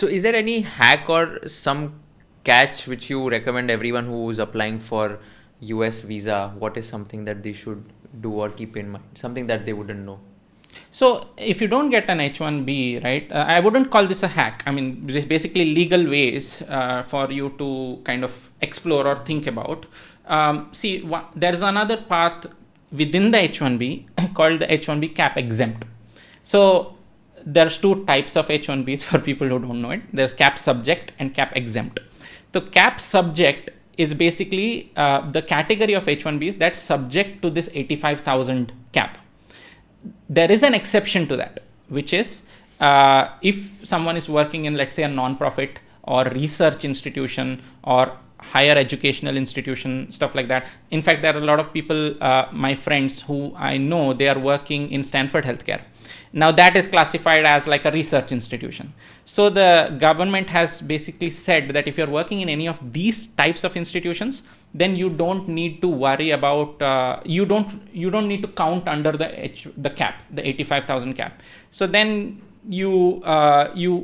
So is there any hack or some catch which you recommend everyone who is applying for US visa? What is something that they should do or keep in mind? Something that they wouldn't know. So if you don't get an H1B, right, I wouldn't call this a hack. I mean, basically legal ways for you to kind of explore or think about. There's another path within the H1B called the H1B cap-exempt. So there's two types of H1Bs for people who don't know it. There's cap subject and cap exempt. So cap subject is basically the category of H1Bs that's subject to this 85,000 cap. There is an exception to that, which is if someone is working in, let's say, a non-profit or research institution or higher educational institution, stuff like that. In fact, there are a lot of people, my friends who I know, they are working in Stanford Healthcare. Now that is classified as like a research institution. So the government has basically said that if you're working in any of these types of institutions, then you don't need to worry about, you don't need to count under the cap, the 85,000 cap. So then you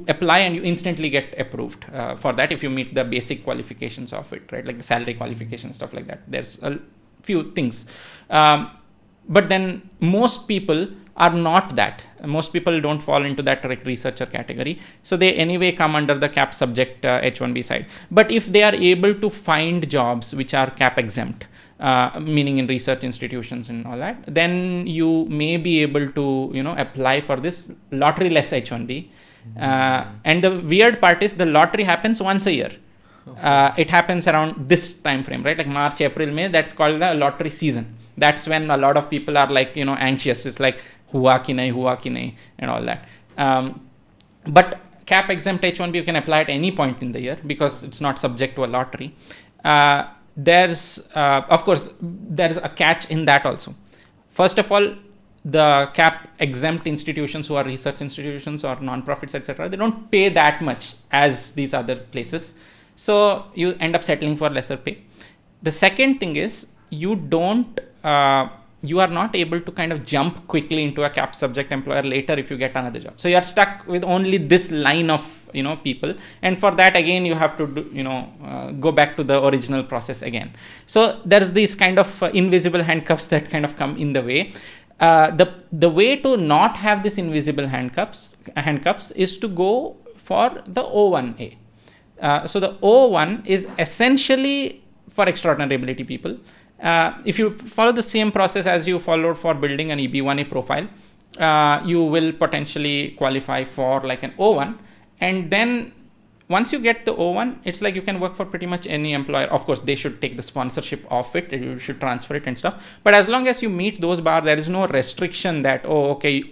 apply and you instantly get approved for that if you meet the basic qualifications of it, right? Like the salary qualification, stuff like that. There's a few things. But then most people are not that. Most people don't fall into that researcher category. So they anyway come under the cap subject H1B side. But if they are able to find jobs which are cap exempt, meaning in research institutions and all that, then you may be able to, apply for this lottery-less H1B. And the weird part is the lottery happens once a year. It happens around this time frame, right? Like March, April, May. That's called the lottery season. That's when a lot of people are like, anxious. It's like, hua ki nahi, and all that. But cap exempt H1B, you can apply at any point in the year because it's not subject to a lottery. Of course, there's a catch in that also. First of all, the cap exempt institutions who are research institutions or non-profits, etc., they don't pay that much as these other places. So you end up settling for lesser pay. The second thing is you are not able to kind of jump quickly into a cap subject employer later if you get another job. So you are stuck with only this line of people, and for that again you have to go back to the original process again. So there's these kind of invisible handcuffs that kind of come in the way. The way to not have this invisible handcuffs is to go for the O1A. So the O1 is essentially for extraordinary ability people. If you follow the same process as you followed for building an EB1A profile, you will potentially qualify for like an O1. And then once you get the O1, it's like you can work for pretty much any employer. Of course, they should take the sponsorship of it. You should transfer it and stuff. But as long as you meet those bars, there is no restriction that,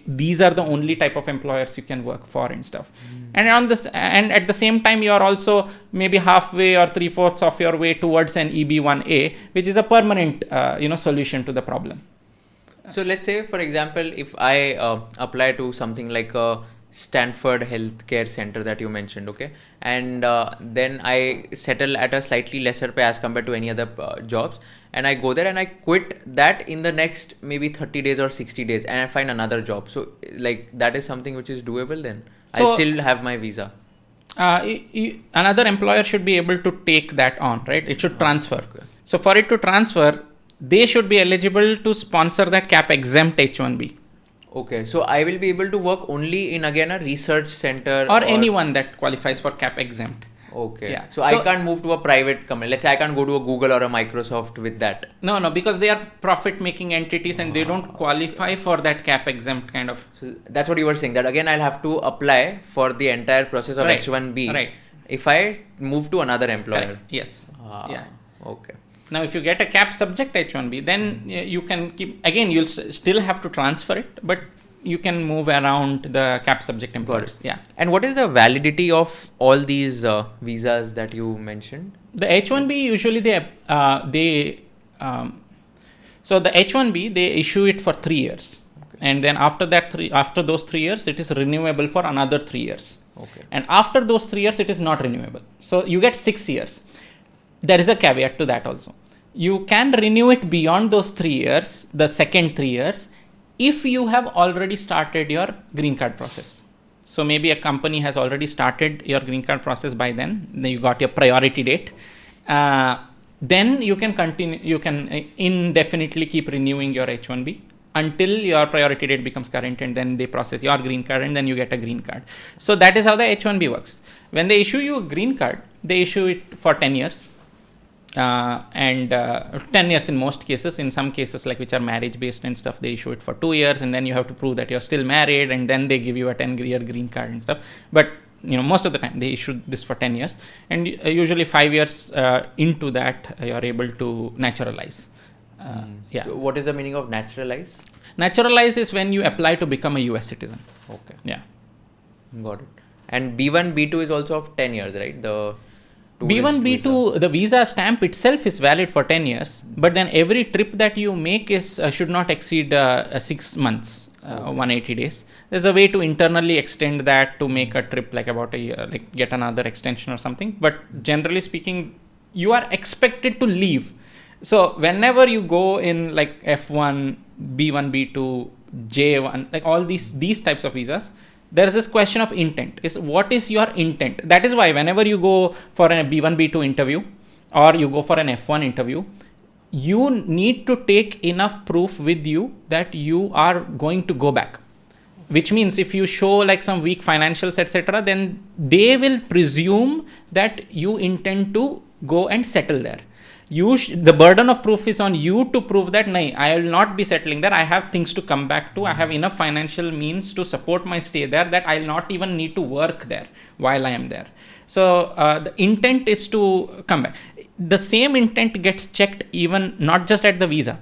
these are the only type of employers you can work for and stuff. And at the same time, you are also maybe halfway or 3/4 of your way towards an EB1A, which is a permanent, solution to the problem. So let's say, for example, if I apply to something like a Stanford Healthcare Center that you mentioned, okay, and then I settle at a slightly lesser pay as compared to any other jobs, and I go there and I quit that in the next maybe 30 days or 60 days, and I find another job. So like that is something which is doable then? So, I still have my visa. Another employer should be able to take that on, right? It should transfer. Okay. So for it to transfer, they should be eligible to sponsor that cap exempt H1B. Okay, so I will be able to work only in again a research center or anyone that qualifies for cap exempt. Okay. Yeah. So I can't move to a private company. Let's say I can't go to a Google or a Microsoft with that. No, because they are profit-making entities and they don't qualify for that cap exempt kind of. So that's what you were saying. That again, I'll have to apply for the entire process of H1B. Right. If I move to another employer. Correct. Yes. Yeah. Okay. Now, if you get a cap subject H1B, then you can keep. Again, you'll still have to transfer it, but you can move around the cap subject employers. Yeah. And what is the validity of all these visas that you mentioned? The H1B usually so the H1B they issue it for 3 years, and then after those 3 years, it is renewable for another 3 years. Okay. And after those 3 years, it is not renewable. So you get 6 years. There is a caveat to that also. You can renew it beyond those 3 years, the second 3 years, if you have already started your green card process. So maybe a company has already started your green card process by then. Then you got your priority date. Then you can continue. You can indefinitely keep renewing your H1B until your priority date becomes current, and then they process your green card, and then you get a green card. So that is how the H1B works. When they issue you a green card, they issue it for 10 years. And 10 years in most cases. In some cases, like which are marriage based and stuff, they issue it for 2 years, and then you have to prove that you're still married, and then they give you a 10-year green card and stuff. But most of the time they issue this for 10 years, and usually 5 years into that you're able to naturalize. Yeah. So what is the meaning of naturalize? Naturalize is when you apply to become a US citizen. Okay. Yeah. Got it. And B1, B2 is also of 10 years, right? The B1, B2, visa. The visa stamp itself is valid for 10 years, but then every trip that you make is should not exceed 6 months, 180 days. There's a way to internally extend that to make a trip like about a year, like get another extension or something. But generally speaking, you are expected to leave. So whenever you go in like F1, B1, B2, J1, like all these types of visas, there is this question of intent. Is what is your intent? That is why whenever you go for a B1, B2 interview or you go for an F1 interview, you need to take enough proof with you that you are going to go back. Which means if you show like some weak financials, etc., then they will presume that you intend to go and settle there. The burden of proof is on you to prove that I will not be settling there. I have things to come back to. I have enough financial means to support my stay there that I'll not even need to work there while I am there. So the intent is to come back. The same intent gets checked even not just at the visa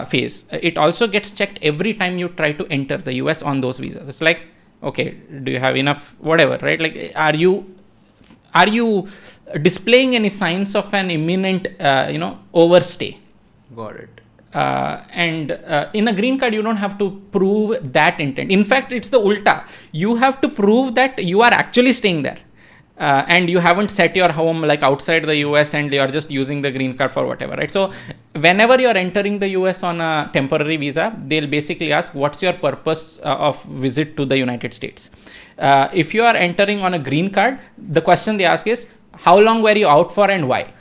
phase. It also gets checked every time you try to enter the US on those visas. It's like, okay, do you have enough, whatever, right? Like, are you displaying any signs of an imminent, overstay? Got it. And in a green card, you don't have to prove that intent. In fact, it's the ulta. You have to prove that you are actually staying there. And you haven't set your home like outside the US and you're just using the green card for whatever, right? So whenever you're entering the US on a temporary visa, they'll basically ask, what's your purpose of visit to the United States? If you are entering on a green card, the question they ask is, how long were you out for and why?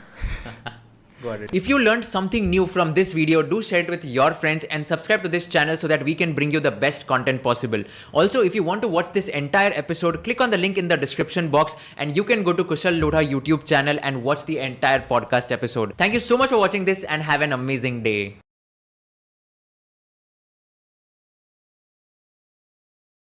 Got it. If you learned something new from this video, do share it with your friends and subscribe to this channel so that we can bring you the best content possible. Also, if you want to watch this entire episode, click on the link in the description box and you can go to Kushal Lodha YouTube channel and watch the entire podcast episode. Thank you so much for watching this and have an amazing day.